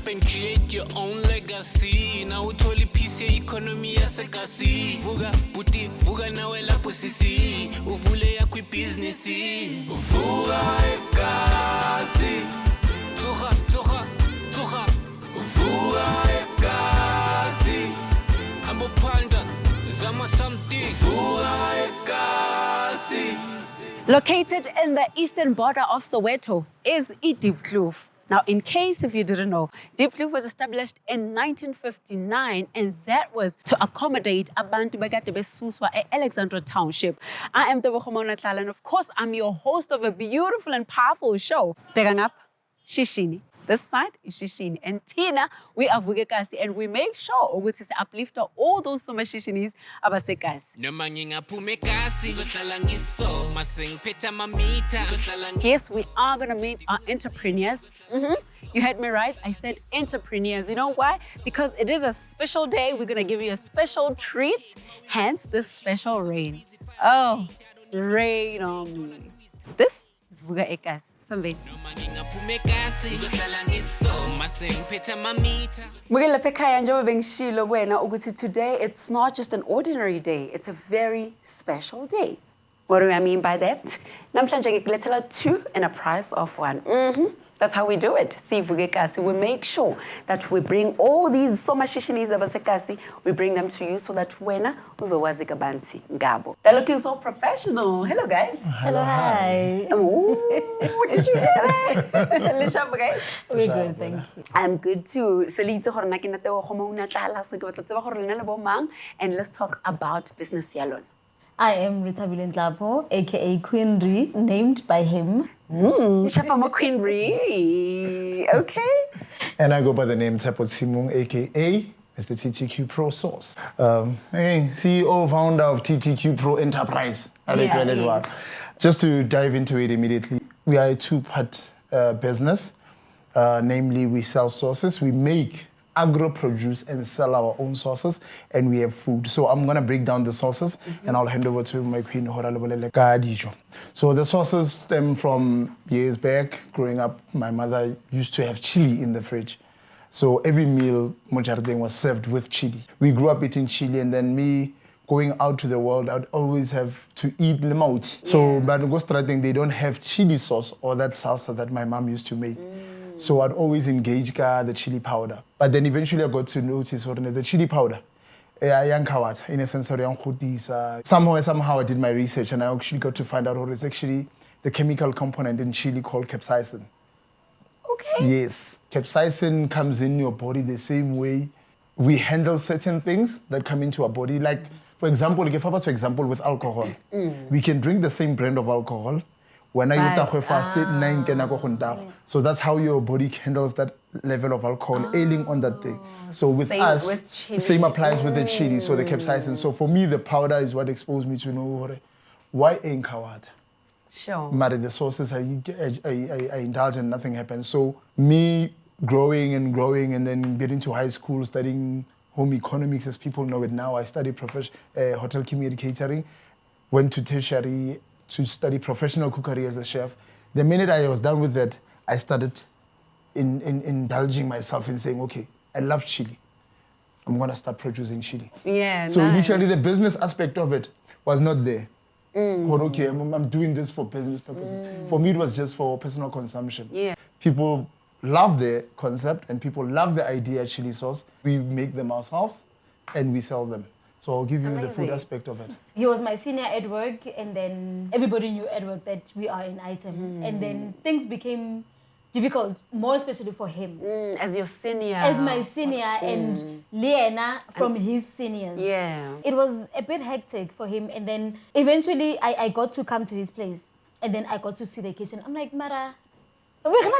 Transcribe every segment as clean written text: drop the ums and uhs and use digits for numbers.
up and create your own legacy. Now utoli piece economy yasekasi. Vuka puti, vuka nawe lapho sisi. Uvule yakwi business. Vuka Ekasi. Tuha. Vuka Ekasi. Ambo panda, zama something. Vuka Ekasi. Located in the eastern border of Soweto is Diepkloof. Now, in case if you didn't know, Diepkloof was established in 1959, and that was to accommodate abantu bekade besuswa Alexandra Township. I am Nhlapo, and of course, I'm your host of a beautiful and powerful show. Began up, Shishini. This side is Shishini. And Tina, we are Vuka Ekasi, and we make sure we uplift all those Somashishinis abasekasi. Yes, we are going to meet our entrepreneurs. You heard me right. I said entrepreneurs. You know why? Because it is a special day. We're going to give you a special treat. Hence, this special rain. Oh, rain on me. This is Vuka Ekasi. Today, it's not just an ordinary day, it's a very special day. What do I mean by that? Namhlanje two in a price of one. That's how we do it. See, Vuka Ekasi, we make sure that we bring all these somashishinis abasekasi, we bring them to you so that wena uzowazi kabanzi ngabo. They're looking so professional. Hello, guys. Hello, hi. Ooh, did you hear that? Guys? We're good, thank you. I'm good too. So and let's talk about business yalon. I am Rethabile Nhlapo, aka Queen Rhee, named by him. Tshepo Queen Rhee. Okay. And I go by the name Tshimong, aka Mr. TTQ Pro Source. Hey, CEO, founder of TTQ Pro Enterprise. Yes. Just to dive into it immediately, we are a two-part business. Namely, we sell sauces. We make agro produce and sell our own sauces, and we have food. So I'm gonna break down the sauces, and I'll hand over to my queen. So the sauces stem from years back. Growing up, my mother used to have chili in the fridge. So every meal, Mojardeng was served with chili. We grew up eating chili, and then me going out to the world, I'd always have to eat lemauti. So, but they don't have chili sauce or that salsa that my mom used to make. So I'd always engage the chili powder. But then eventually I got to notice the chili powder. In a sense, somehow I did my research, and I actually got to find out what is actually the chemical component in chili called capsaicin. Okay. Yes. Capsaicin comes in your body the same way we handle certain things that come into our body. Like, for example, with alcohol. We can drink the same brand of alcohol. When I so that's how your body handles that level of alcohol ailing on that thing. So with us, same applies with the chili, so the capsaicin. So for me, the powder is what exposed me to know why ain't kawad. Sure. But the sources I indulge and nothing happens. So me growing and then getting to high school, studying home economics as people know it now. I studied hotel catering, went to tertiary to study professional cookery as a chef. The minute I was done with that, I started indulging myself in saying, okay, I love chili. I'm gonna start producing chili. Yeah, so nice. Initially the business aspect of it was not there. Okay, I'm doing this for business purposes. For me, it was just for personal consumption. Yeah. People love the concept and people love the idea of chili sauce. We make them ourselves and we sell them. So I'll give you the food aspect of it. He was my senior at work, and then everybody knew at work that we are an item. And then things became difficult, more especially for him. As your senior. As my senior and Liena from his seniors. Yeah. It was a bit hectic for him, and then eventually I got to come to his place, and then I got to see the kitchen. I'm like, Mara, we're gonna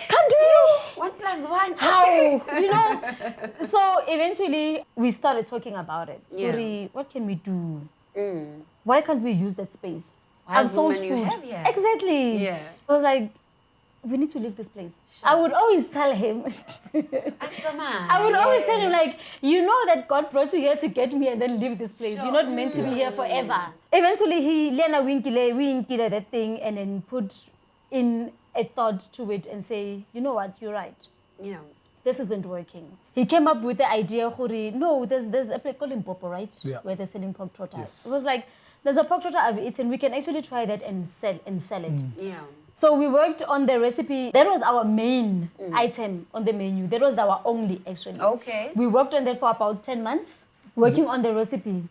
can't do you 1 + 1. how you know. So eventually we started talking about it. Rhee, what can we do? Why can't we use that space? I've sold food. You have, yeah. Exactly. Yeah. I was like, we need to leave this place. Sure. I would always tell him. I would always tell him, like, you know that God brought you here to get me and then leave this place. Sure. You're not meant to be here forever. Eventually he Lena winkile that thing and then put in a thought to it and say, you know what, you're right. Yeah. This isn't working. He came up with the idea, no, there's a place called Limpopo, right? Yeah. Where they're selling pork trotter. Yes. It was like, there's a pork trotter I've eaten. We can actually try that and sell it. Yeah. So we worked on the recipe. That was our main item on the menu. That was our only, actually. Okay. We worked on that for about 10 months, working on the recipe.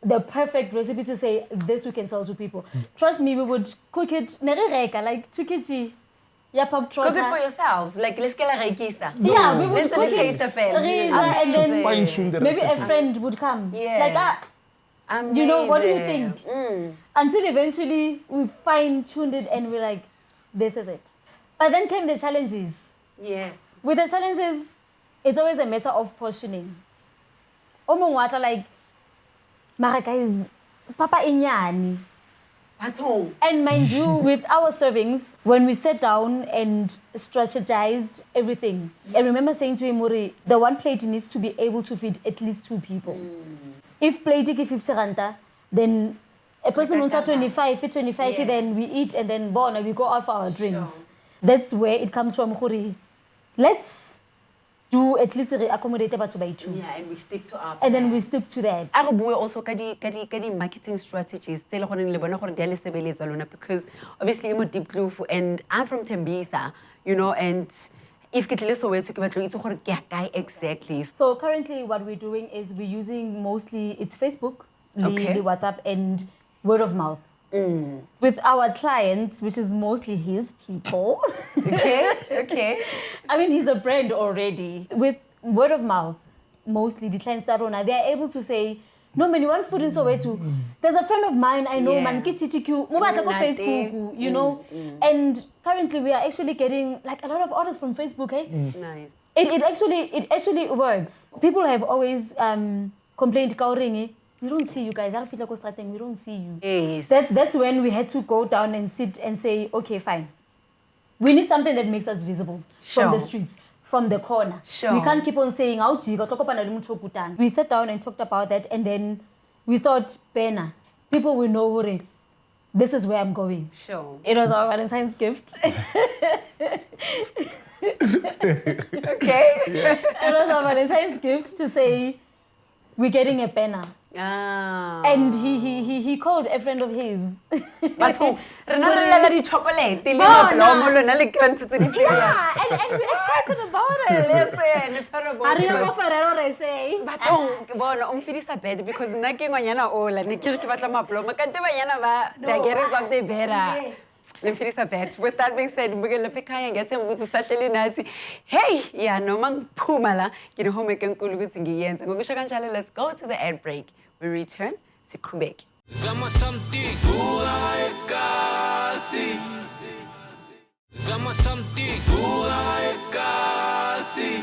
The perfect recipe to say, this we can sell to people. Trust me, we would cook it, like 2 kg. Yeah, pork trotter. Cook it for yourselves. Like, let's get a reikisa. Yeah, we would Let's cook taste it. the film. And then Fine-tune the maybe recipe. a friend would come. Yeah. Like, you know, what do you Amazing. think? Until eventually we fine-tuned it and we're like, this is it. But then came the challenges. Yes. With the challenges, it's always a matter of portioning. Omongwata like, Mara guys, Papa Inyani. Bathong. And mind you, with our servings, when we sat down and strategized everything, I remember saying to him, Muri, the one plate needs to be able to feed at least 2 people. If plate is 50 ranta, then a person wants 25, 25, then we eat and then we go out for our drinks. That's where it comes from, Khuri. Let's do at least accommodate about 2 by 2. Yeah, and we stick to our And then we stick to that. I go also ka di marketing strategies tse le gore le bona gore di a le sebeletsa lona, because obviously I'm a deep kloof and I'm from Tembisa, you know, and if ke tlile Soweto ke batla itse gore ke a kae exactly. So currently what we're doing is we're using mostly, it's Facebook, Okay. the WhatsApp, and word of mouth. With our clients, which is mostly his people. Okay. I mean, he's a brand already. With word of mouth, mostly the clients that they are able to say, no man, you want food in Soweto. There's a friend of mine I know, man, TTQ, Facebook, you know. And currently we are actually getting like a lot of orders from Facebook. Nice. It actually works. People have always complained, Kauringi, we don't see you guys. We don't see you. Yes. That's when we had to go down and sit and say, okay, fine. We need something that makes us visible from the streets, from the corner. Sure. We can't keep on saying, we sat down and talked about that, and then we thought, Pena, people will know this is where I'm going. Sure. It was our Valentine's gift. Okay. It was our Valentine's gift to say, we're getting a penna. Ah. And he called a friend of his. Bathong, re na re lela di chocolate le Bona. maplomo lona le grant tse di serious. Yeah, and we're excited about it. Listen, it's horrible. Ariana because- Ferrero re say. Bathong, ke bona o mfidisa bad because nna ke ngwanyana ola ne ke re ke batla maplomo kante banyana ba they get something better. Le mfidisa bad. With that being said, mbukele phekaya ngethe ukuthi sahlele nathi. Hey, yeah, noma ngiphuma la ngine homework enkulu ukuthi ngiyenze. Ngokusho kanjalo, let's go to the ad break. We return siqhubeke. Zama something, Vuka Ekasi. Zama something, Vuka Ekasi.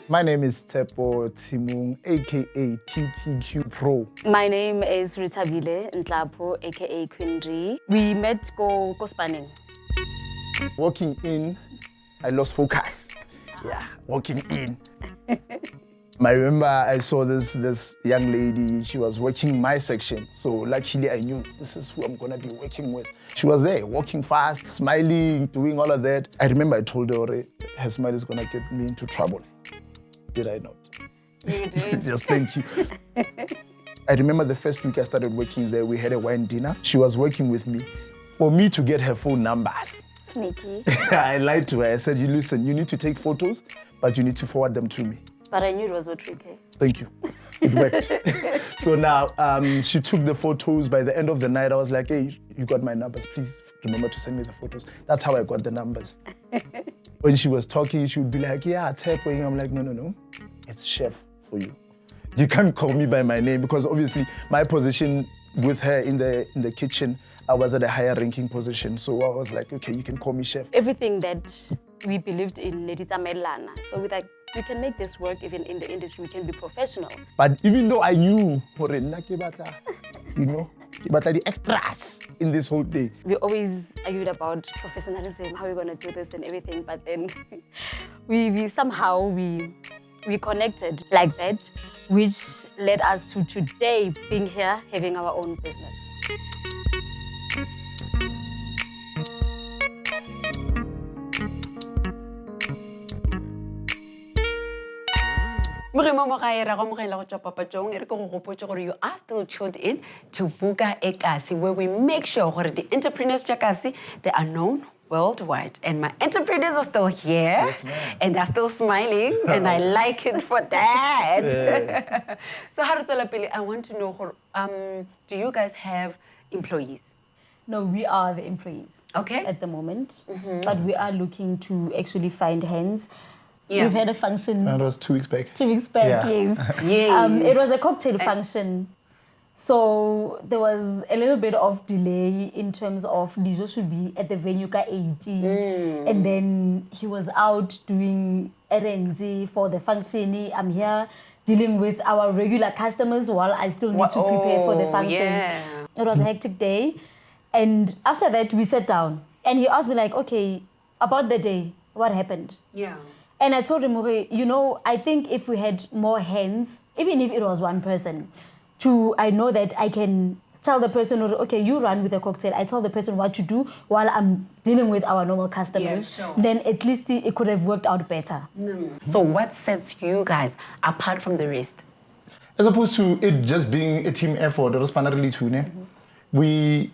My name is Tshepo Tshimong, aka TTQ Pro. My name is Rethabile, Nhlapo, aka Queen Rhee. We met go spanning. Walking in, I lost focus. Yeah, walking in. I remember I saw this young lady, she was working my section. So luckily I knew this is who I'm gonna be working with. She was there, walking fast, smiling, doing all of that. I remember I told her, her smile is gonna get me into trouble. Did I not? You did. Just thank you. I remember the first week I started working there, we had a wine dinner. She was working with me. For me to get her phone numbers, Sneaky. I lied to her. I said, listen, you need to take photos, but you need to forward them to me. But I knew it was a trick. Thank you. It worked. So now she took the photos. By the end of the night, I was like, hey, you got my numbers. Please remember to send me the photos. That's how I got the numbers. When she was talking, she would be like, yeah, Tshepo. I'm like, no. It's chef for you. You can't call me by my name because obviously my position with her in the kitchen, I was at a higher ranking position. So I was like, okay, you can call me chef. Everything that we believed in, so we like, we can make this work even in the industry, we can be professional. But even though I knew, you know, the extras in this whole thing. We always argued about professionalism, how we're going to do this and everything, but then we somehow connected like that, which led us to today being here, having our own business. You are still tuned in to Vuka Ekasi, where we make sure that the entrepreneurs Jakasi, they are known worldwide. And my entrepreneurs are still here. Yes, ma'am. And they're still smiling. And I like it for that. So Harutalapili, I want to know, do you guys have employees? No, we are the employees. Okay. At the moment. But we are looking to actually find hands. Yeah. We've had a function That was 2 weeks back. 2 weeks back, Yeah. yes. Yes. It was a cocktail function. So there was a little bit of delay in terms of Lizo should be at the venue ka 18. And then he was out doing errands for the function. I'm here dealing with our regular customers while I still need to prepare for the function. Yeah. It was a hectic day. And after that, we sat down. And he asked me like, okay, about the day, what happened? Yeah. And I told him, okay, you know, I think if we had more hands, even if it was one person, I know that I can tell the person, okay, you run with a cocktail. I tell the person what to do while I'm dealing with our normal customers. Yes, sure. Then at least it could have worked out better. So what sets you guys apart from the rest? As opposed to it just being a team effort, we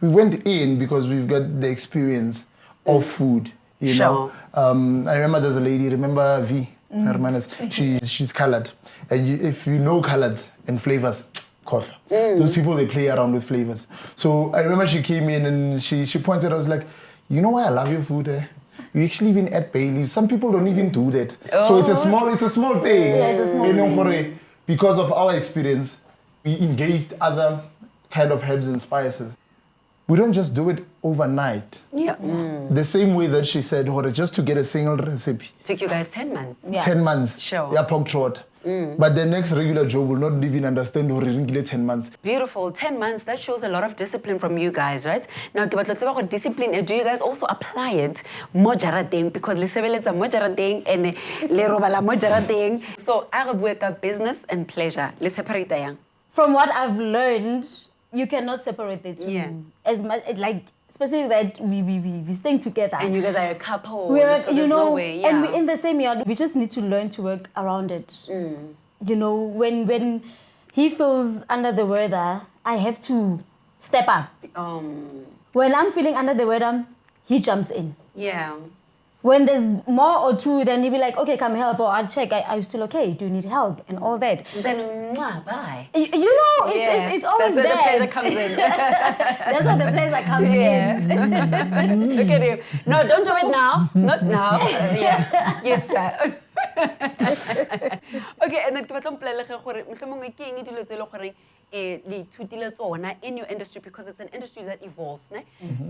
went in because we've got the experience of food. You know, I remember there's a lady. Remember V? Hermanas. She's colored, and if you know colors and flavors, those people they play around with flavors. So I remember she came in and she pointed. I was like, you know why I love your food? You actually even add bay leaves. Some people don't even do that. So it's a small thing. Yeah, it's a small thing. Because of our experience, we engaged other kind of herbs and spices. We don't just do it overnight. Yeah. The same way that she said, just to get a single recipe. Took you guys 10 months. Yeah. 10 months. Sure. Yeah, pork trot. But the next regular job will not even understand how to 10 months. Beautiful. 10 months, that shows a lot of discipline from you guys, right? Now, let's talk about discipline. Do you guys also apply it mo jarateng? Because le sebeletsa mo jarateng and le robala mo jarateng. So, a business and pleasure. Le separate yang. From what I've learned, you cannot separate the two. Yeah. As much, like, especially that we staying together. And you guys are a couple. We're, so you there's know, no way. Yeah. and we in the same yard, we just need to learn to work around it. You know, when he feels under the weather, I have to step up. When I'm feeling under the weather, he jumps in. Yeah. When there's more or two, then he'll be like, okay, come help, or I'll check, are you still okay? Do you need help? And all that. Then, bye. You know, it's always That's where there. the pleasure comes in. That's where the pleasure comes in. Look at you. No, don't do it now. Not now. Yeah. Yes, sir. Okay, and then ke batla mpolelle gore mohlomongwe ke eng dilo tse le gore le ithutile tsona in your industry, because it's an industry that evolves, ne?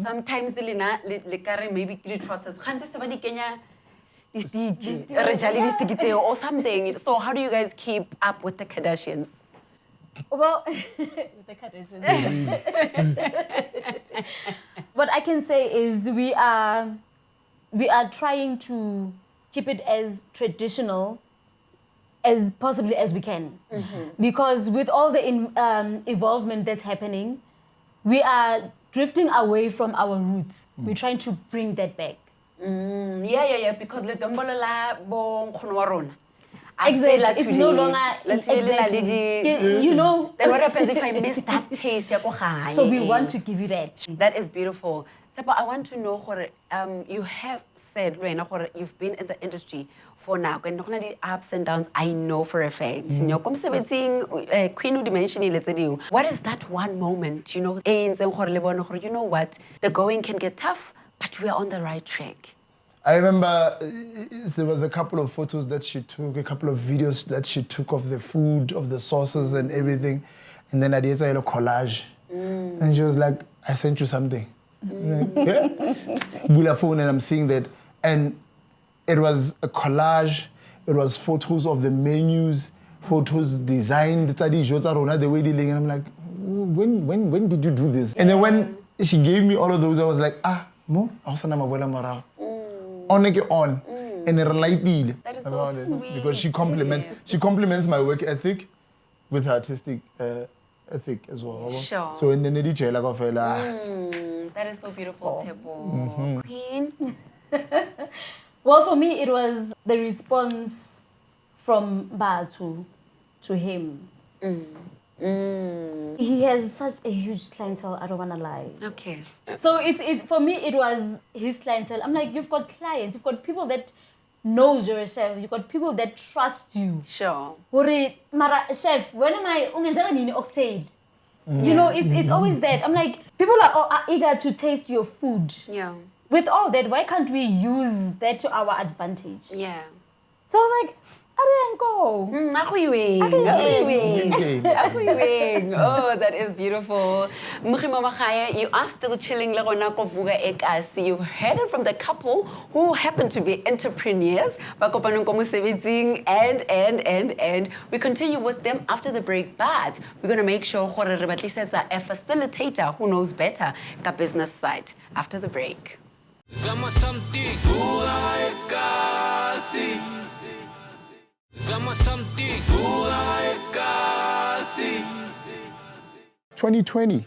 Sometimes le kare maybe ke di-trotters gante se ba di kenya di-stick re jale di-stick tseo or something. So how do you guys keep up with the Kardashians? Well, with the Kardashians. What I can say is we are trying to keep it as traditional as possibly as we can. Because with all the involvement that's happening, we are drifting away from our roots. We're trying to bring that back. Yeah, because le dombolo la bo nkgono wa rona. Exactly. It's no longer exactly. You know. Then what happens if I miss that taste? So we want to give you that. That is beautiful. Tshepo, I want to know, you have said, Rhee, you've been in the industry for now, and the ups and downs, I know for a fact. Queen would mention what is that one moment, you know what, the going can get tough, but we are on the right track? I remember there was a couple of photos that she took, a couple of videos that she took of the food, of the sauces and everything. And then I did a collage. And she was like, I sent you something. Yeah. Bula phone, and I'm seeing that. And it was a collage. It was photos of the menus, photos designed, the way they lay. And I'm like, when did you do this? And then when she gave me all of those, I was like, mo, on. And it relied that is so sweet. because she complements my work ethic with her artistic ethic as well. Sure. So in the DJ like that is so beautiful, Tshepo. Queen. Well, for me, it was the response from Batu to him. He has such a huge clientele, I don't want to lie. Okay. So it's for me, it was his clientele. I'm like, you've got clients, you've got people that knows you're a chef, you've got people that trust you. Sure. Mara, chef, when am I oxtail? You know, it's always that. I'm like, people are eager to taste your food. Yeah. With all that, why can't we use that to our advantage? Yeah. So I was like, I didn't go. Oh, that is beautiful. Mkhimo Makaya, you are still chilling le rona ko Vuka Ekasi. You've heard it from the couple who happen to be entrepreneurs. Ba kopanong ko mosebetsing and we continue with them after the break, but we're going to make sure gore re batlisetsa a facilitator who knows better ka business side after the break. Zama something, Vuka Ekasi. Zama something, Vuka Ekasi. 2020,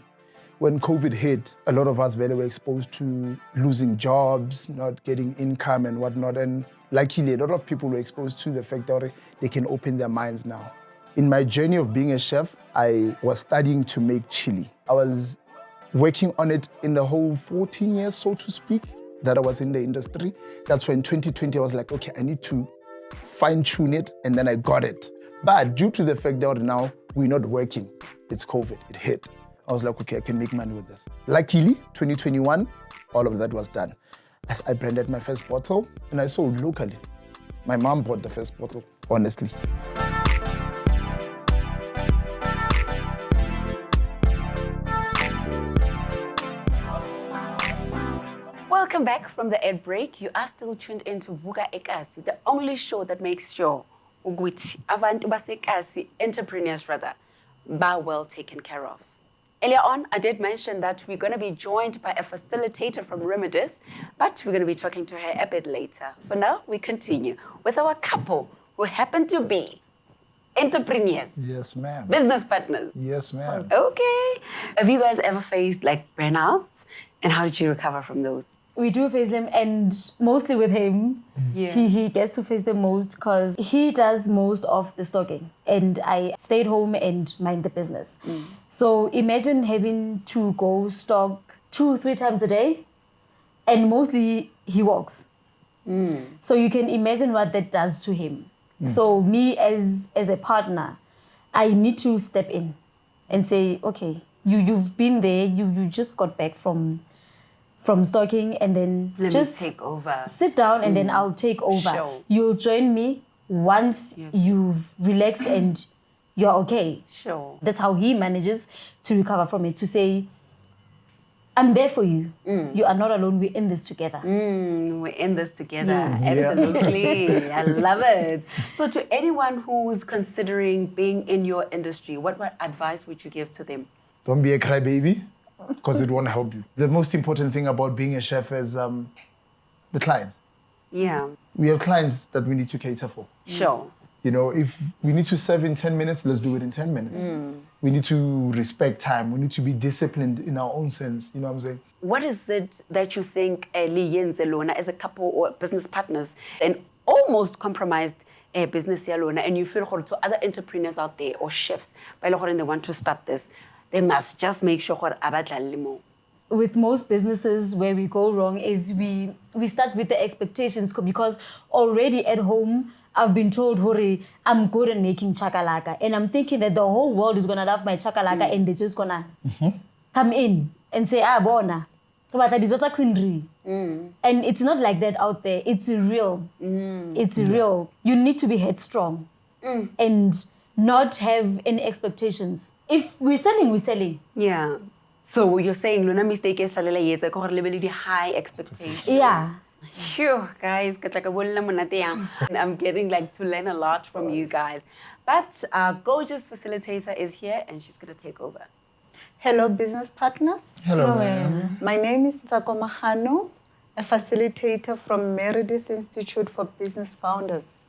when COVID hit, a lot of us were exposed to losing jobs, not getting income and whatnot. And luckily, a lot of people were exposed to the fact that they can open their minds now. In my journey of being a chef, I was studying to make chili. I was working on it in the whole 14 years, so to speak, that I was in the industry. That's when 2020, I was like, okay, I need to fine-tune it, and then I got it. But due to the fact that now we're not working, it's COVID, it hit. I was like, okay, I can make money with this. Luckily, 2021, all of that was done. I branded my first bottle, and I sold locally. My mom bought the first bottle, honestly. Welcome back from the ad break. You are still tuned into Vuka Ekasi, the only show that makes sure ukuthi abantu basekasi, entrepreneurs rather, ba well taken care of. Earlier on, I did mention that we're going to be joined by a facilitator from Remedith, but we're going to be talking to her a bit later. For now, we continue with our couple who happen to be entrepreneurs. Yes, ma'am. Business partners. Yes, ma'am. Okay. Have you guys ever faced like burnouts? And how did you recover from those? We do face them, and mostly with him. Yeah. He gets to face them most because he does most of the stocking, and I stayed home and mind the business. So imagine having to go stock 2-3 times a day, and mostly he walks. So you can imagine what that does to him. So me as a partner, I need to step in and say, okay, you've been there, you just got back from stocking, and then Let just me take over. sit down, and then I'll take over. Sure. You'll join me once you've relaxed and you're okay. Sure. That's how he manages to recover from it, to say, I'm there for you. You are not alone. We're in this together. We're in this together. Yes. Absolutely. I love it. So to anyone who's considering being in your industry, what advice would you give to them? Don't be a crybaby, because it won't help you. The most important thing about being a chef is the client. Yeah. We have clients that we need to cater for. Sure. You know, if we need to serve in 10 minutes, let's do it in 10 minutes. We need to respect time. We need to be disciplined in our own sense. You know what I'm saying? What is it that you think Rhee and Zelona, as a couple or business partners, and almost compromised a business Zelona, and you feel to other entrepreneurs out there or chefs, they want to start this, they must just make sure more. With most businesses, where we go wrong is we start with the expectations, because already at home, I've been told, Hori, I'm good at making chakalaka. And I'm thinking that the whole world is going to love my chakalaka, and they're just going to come in and say, bona. And it's not like that out there. It's real. It's real. You need to be headstrong and not have any expectations. If we're selling, we're selling. Yeah. So you're saying, Luna mistake is high expectations. Yeah. Phew, guys, I'm getting to learn a lot from you guys. But our gorgeous facilitator is here, and she's going to take over. Hello, business partners. Hello, ma'am. My name is Tshepo, a facilitator from Meredith Institute for Business Founders.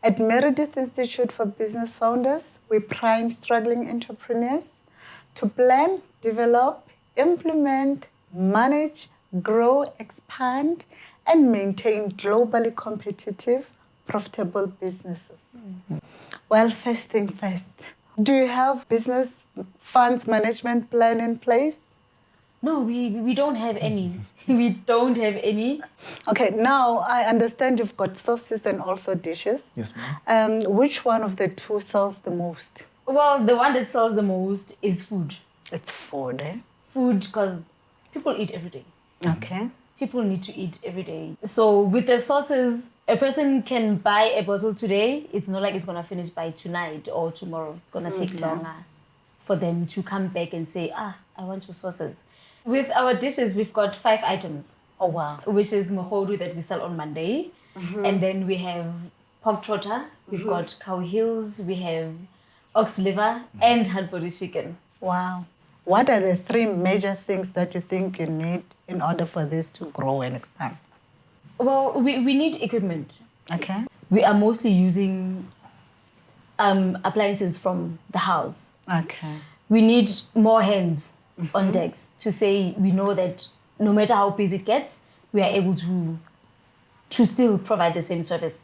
At Meredith Institute for Business Founders, we prime struggling entrepreneurs to plan, develop, implement, manage, grow, expand, and maintain globally competitive, profitable businesses. Well, first thing first. Do you have business funds management plan in place? No, we don't have any. We don't have any. Okay, now I understand you've got sauces and also dishes. Yes, ma'am. Which one of the two sells the most? Well, the one that sells the most is food. It's food, eh? Food, because people eat every day. Okay. People need to eat every day. So with the sauces, a person can buy a bottle today. It's not like it's going to finish by tonight or tomorrow. It's going to take longer for them to come back and say, I want your sauces. With our dishes, we've got 5 items. Oh, wow. Which is mohodu that we sell on Monday. And then we have pork trotter. We've got cow heels. We have ox liver and hard body chicken. Wow. What are the 3 major things that you think you need in order for this to grow and expand? Well, we need equipment. Okay. We are mostly using appliances from the house. Okay. We need more hands on decks to say we know that no matter how busy it gets, we are able to still provide the same service.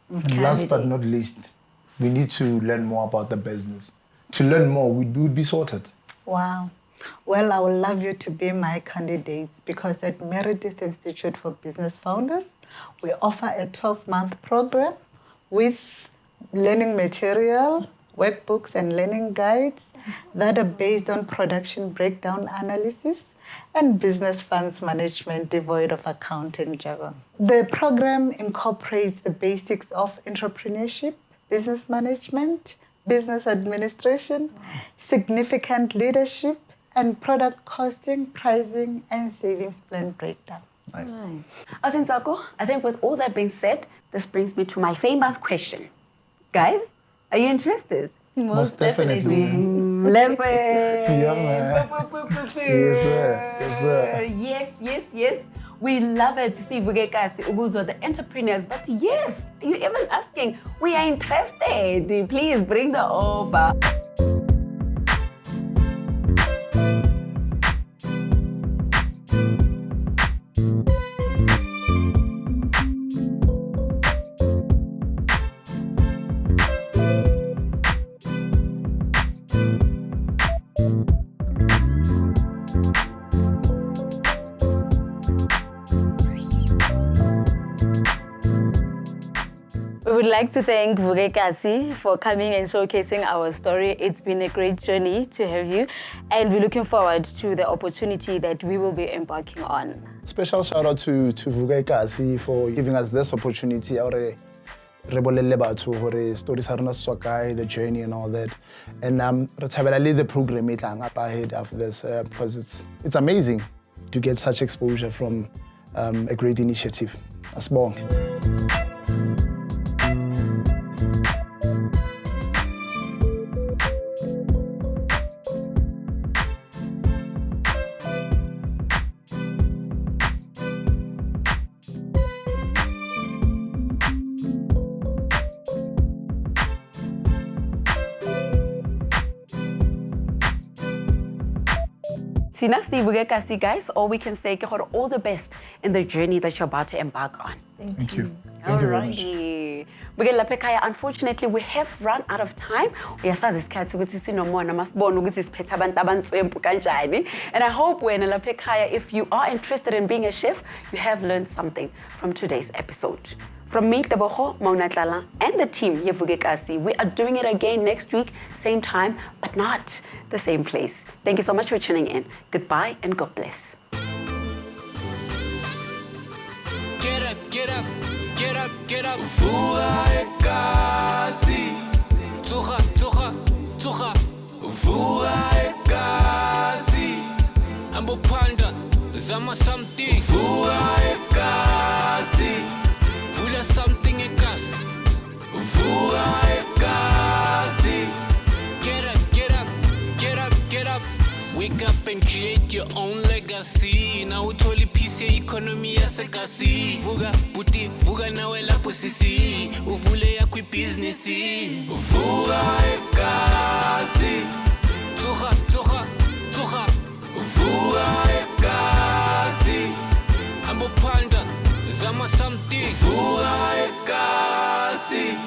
And last but not least, we need to learn more about the business. To learn more, we would be sorted. Wow. Well, I would love you to be my candidates because at Meredith Institute for Business Founders, we offer a 12-month program with learning material, workbooks, and learning guides that are based on production breakdown analysis and business funds management devoid of accounting jargon. The program incorporates the basics of entrepreneurship, business management, business administration, significant leadership, and product costing, pricing, and savings plan breakdown. Nice. Nhlapo, I think with all that being said, this brings me to my famous question. Guys, are you interested? Most definitely. Let's Yeah, man. Yes, sir. Yes, sir. Yes. We love it to see Vuka Ekasi, Ubuzo, the entrepreneurs. But yes, you even asking, we are interested. Please bring the offer. We would like to thank Vuka Ekasi for coming and showcasing our story. It's been a great journey to have you, and we're looking forward to the opportunity that we will be embarking on. Special shout out to Vuka Ekasi for giving us this opportunity. Rebolelle batho hore stories are not so kae, the journey and all that. And Rethabile the program it up ahead after this because it's amazing to get such exposure from a great initiative. Asibonge. Vuka Ekasi, guys, all we can say, all the best in the journey that you're about to embark on. Thank you. Thank you very much. Alrighty. Unfortunately, we have run out of time. And I hope if you are interested in being a chef, you have learned something from today's episode. From me, Tebogo, Maunatlala, and the team, Vuka Ekasi, we are doing it again next week, same time, but not the same place. Thank you so much for tuning in. Goodbye and God bless. Get up, get up, get up, get up. Vuka Ekasi. Tsuga, tsuga, tsuga. Vuka Ekasi. Ambo panda, zama something. Vuka Ekasi. Vula something ekasi. Vuka Ekasi. Get up, get up, get up, get up. Wake up and create your own legacy. Now utoli piece economy yasekasi. Vuka puti, vuka nawe lapho sisi. Uvule yakwi business. Vuka Ekasi. Tsuga, tsuga, tsuga. Vuka Ekasi. Ambo panda, zama something. Vuka Ekasi.